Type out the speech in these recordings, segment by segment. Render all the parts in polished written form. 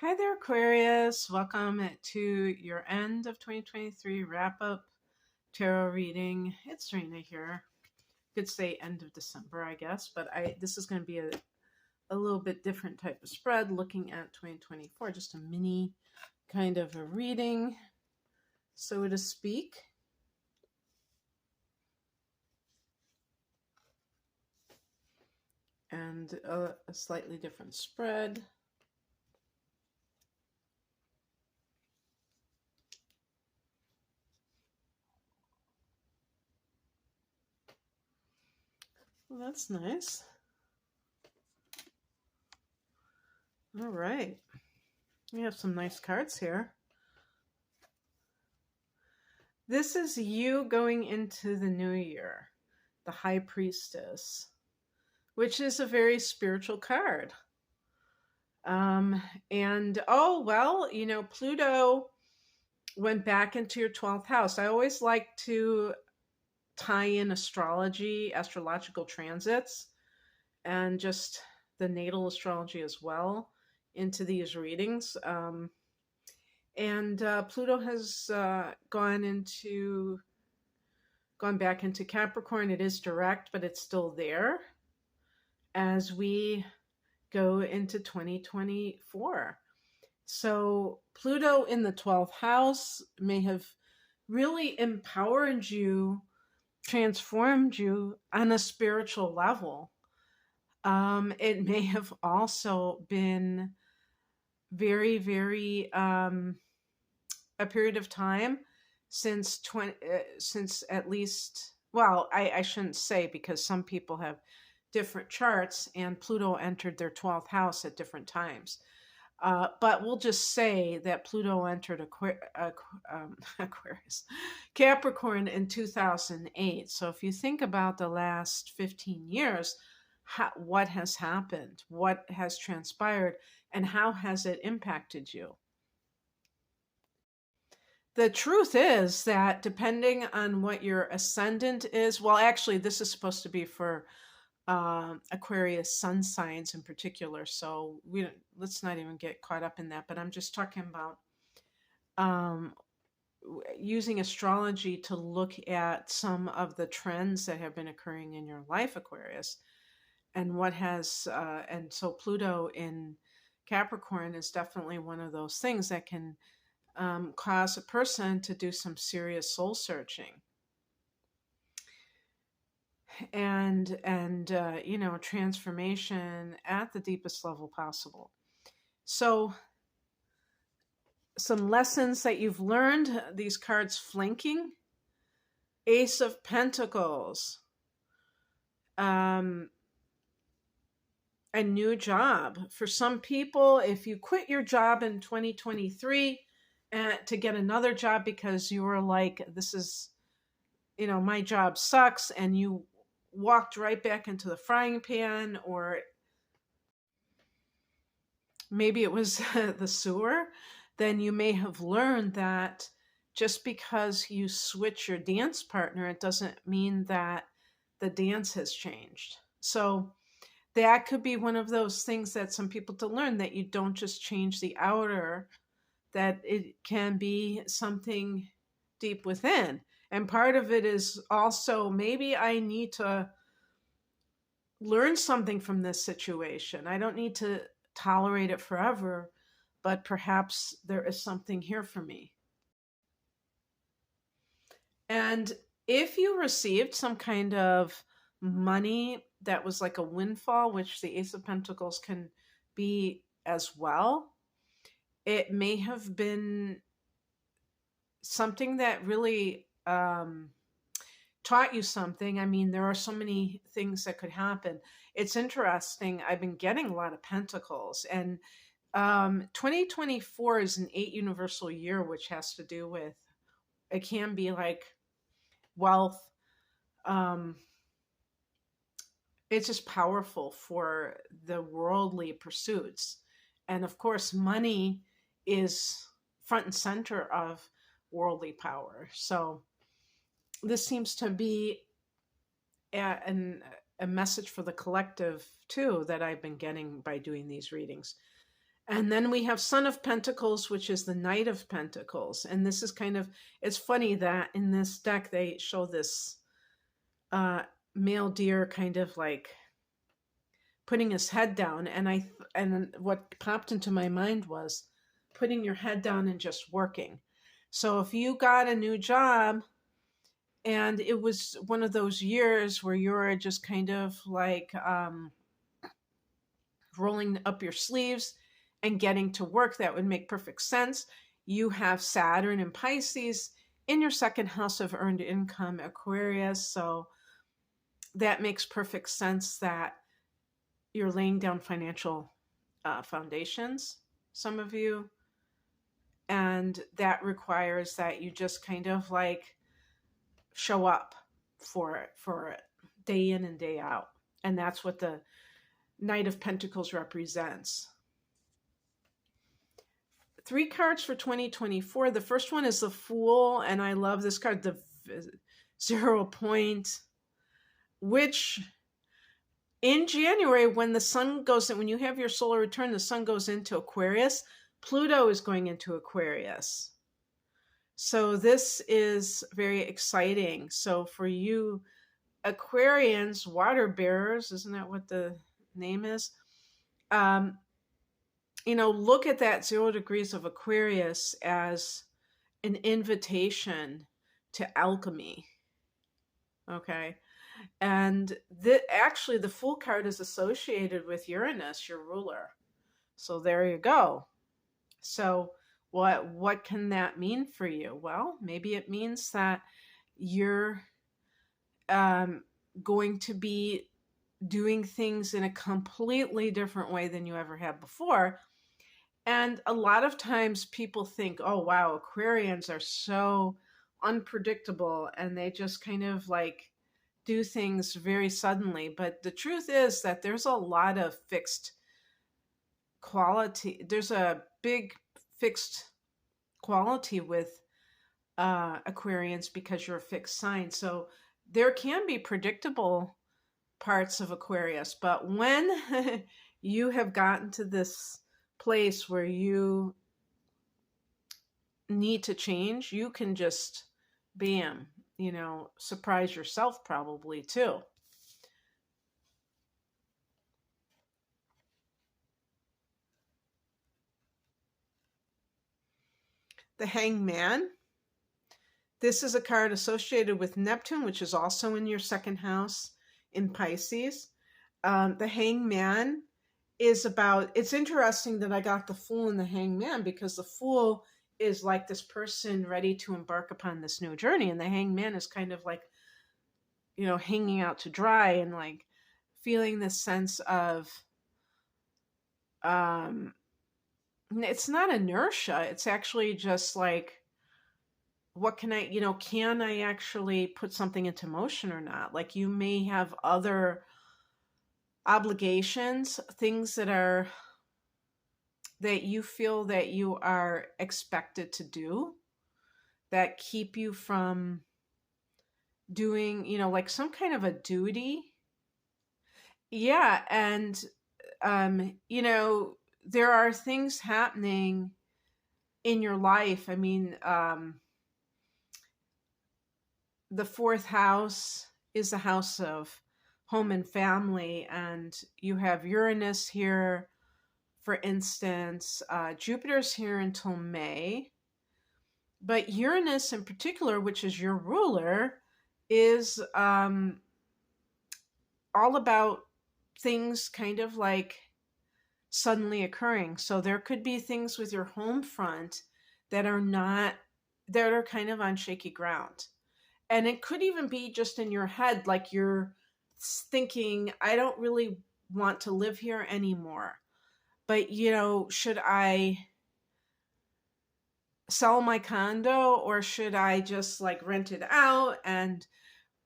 Hi there, Aquarius. Welcome to your end of 2023 wrap up tarot reading. It's Rena here. Could say end of December, I guess, but this is going to be a little bit different type of spread looking at 2024, just a mini kind of a reading, so to speak. And a slightly different spread. Well, that's nice. All right. We have some nice cards here. This is you going into the new year, the High Priestess, which is a very spiritual card. Pluto went back into your 12th house. I always like to tie in astrological transits, and just the natal astrology as well into these readings. Pluto has gone back into Capricorn. It is direct, but it's still there as we go into 2024. So Pluto in the 12th house may have really empowered you, transformed you on a spiritual level. It may have also been very, very a period of time since at least, well, I shouldn't say, because some people have different charts and Pluto entered their 12th house at different times. But we'll just say that Pluto entered Aquarius, Capricorn in 2008. So if you think about the last 15 years, what has happened, what has transpired, and how has it impacted you? The truth is that depending on what your ascendant is, well, actually, this is supposed to be for Aquarius sun signs in particular, so let's not even get caught up in that. But I'm just talking about using astrology to look at some of the trends that have been occurring in your life, Aquarius, and and so Pluto in Capricorn is definitely one of those things that can cause a person to do some serious soul searching and transformation at the deepest level possible. So some lessons that you've learned, these cards flanking: Ace of Pentacles, a new job. For some people, if you quit your job in 2023 to get another job because you were like, this is, my job sucks, and you walked right back into the frying pan, or maybe it was the sewer, then you may have learned that just because you switch your dance partner, it doesn't mean that the dance has changed. So that could be one of those things that some people to learn, that you don't just change the outer, that it can be something deep within. And part of it is also, maybe I need to learn something from this situation. I don't need to tolerate it forever, but perhaps there is something here for me. And if you received some kind of money that was like a windfall, which the Ace of Pentacles can be as well, it may have been something that really taught you something. I mean, there are so many things that could happen. It's interesting. I've been getting a lot of pentacles, and 2024 is an 8 universal year, which has to do with, it can be like wealth. It's just powerful for the worldly pursuits. And of course, money is front and center of worldly power. So this seems to be a message for the collective too, that I've been getting by doing these readings. And then we have Son of Pentacles, which is the Knight of Pentacles. And this is kind of, it's funny that in this deck they show this male deer kind of like putting his head down. And what popped into my mind was putting your head down and just working. So if you got a new job and it was one of those years where you're just kind of like rolling up your sleeves and getting to work, that would make perfect sense. You have Saturn and Pisces in your second house of earned income, Aquarius. So that makes perfect sense that you're laying down financial foundations, some of you. And that requires that you just kind of like show up for it day in and day out. And that's what the Knight of Pentacles represents. 3 cards for 2024. The first one is the Fool, and I love this card, the 0 point, which in January, when the sun goes in, when you have your solar return, the sun goes into Aquarius. Pluto is going into Aquarius. So this is very exciting. So for you Aquarians, water bearers, isn't that what the name is? Look at that 0 degrees of Aquarius as an invitation to alchemy. Okay. And actually the Fool card is associated with Uranus, your ruler. So there you go. So what can that mean for you? Well, maybe it means that you're going to be doing things in a completely different way than you ever have before. And a lot of times people think, oh, wow, Aquarians are so unpredictable and they just kind of like do things very suddenly. But the truth is that there's a lot of fixed quality. There's a big fixed quality with Aquarians because you're a fixed sign. So there can be predictable parts of Aquarius, but when you have gotten to this place where you need to change, you can just, bam, surprise yourself probably too. The Hangman. This is a card associated with Neptune, which is also in your second house in Pisces. The Hangman is about, it's interesting that I got the Fool and the Hangman, because the Fool is like this person ready to embark upon this new journey. And the Hangman is kind of like, hanging out to dry and like feeling this sense of, it's not inertia. It's actually just like, what can I actually put something into motion or not? Like you may have other obligations, things that you feel that you are expected to do that keep you from doing, like some kind of a duty. Yeah. And, there are things happening in your life. I mean, the 4th house is the house of home and family, and you have Uranus here, for instance. Jupiter's here until May, but Uranus in particular, which is your ruler, is all about things kind of like suddenly occurring. So there could be things with your home front that are kind of on shaky ground. And it could even be just in your head, like you're thinking, I don't really want to live here anymore. But, should I sell my condo, or should I just like rent it out,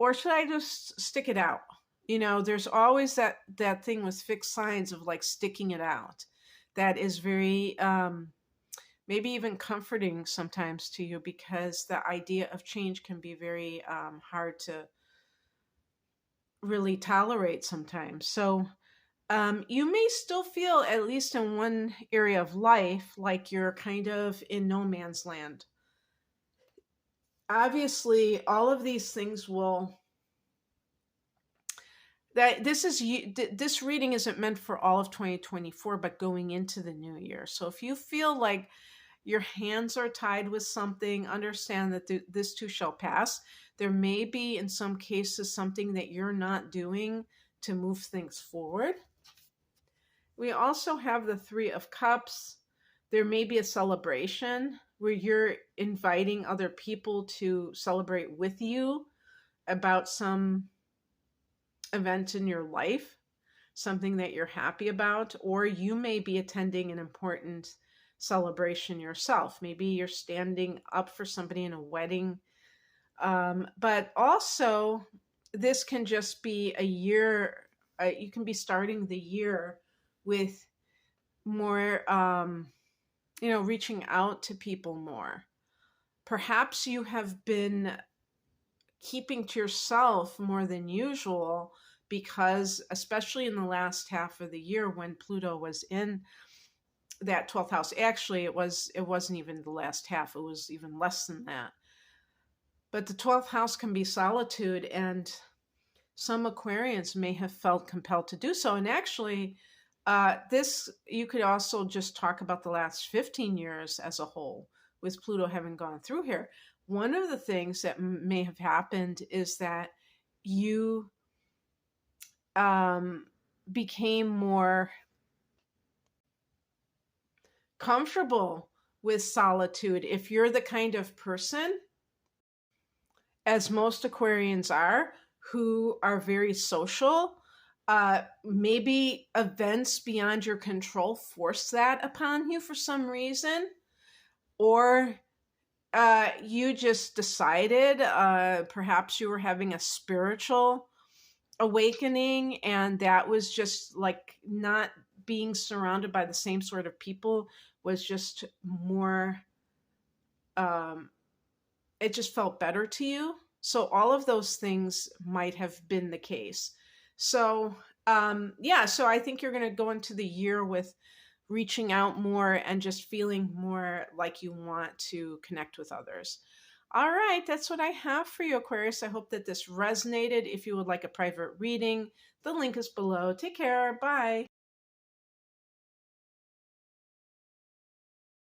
or should I just stick it out? There's always that thing with fixed signs of like sticking it out. That is very, maybe even comforting sometimes to you, because the idea of change can be very hard to really tolerate sometimes. So You may still feel, at least in one area of life, like you're kind of in no man's land. Obviously, all of these things will that this is this reading isn't meant for all of 2024, but going into the new year. So if you feel like your hands are tied with something, understand that this too shall pass. There may be, in some cases, something that you're not doing to move things forward. We also have the Three of Cups. There may be a celebration where you're inviting other people to celebrate with you about some event in your life, something that you're happy about, or you may be attending an important celebration yourself. Maybe you're standing up for somebody in a wedding. But also, this can just be a year, you can be starting the year with more, reaching out to people more. Perhaps you have been keeping to yourself more than usual because, especially in the last half of the year when Pluto was in that 12th house, actually it wasn't even the last half, it was even less than that. But the 12th house can be solitude, and some Aquarians may have felt compelled to do so. And actually, this, you could also just talk about the last 15 years as a whole, with Pluto having gone through here. One of the things that may have happened is that you became more comfortable with solitude. If you're the kind of person, as most Aquarians are, who are very social, maybe events beyond your control force that upon you for some reason, or you just decided, perhaps you were having a spiritual awakening, and that was just like not being surrounded by the same sort of people was just more, it just felt better to you. So all of those things might have been the case. So so I think you're going to go into the year with reaching out more and just feeling more like you want to connect with others. All right, that's what I have for you, Aquarius. I hope that this resonated. If you would like a private reading, the link is below. Take care. Bye.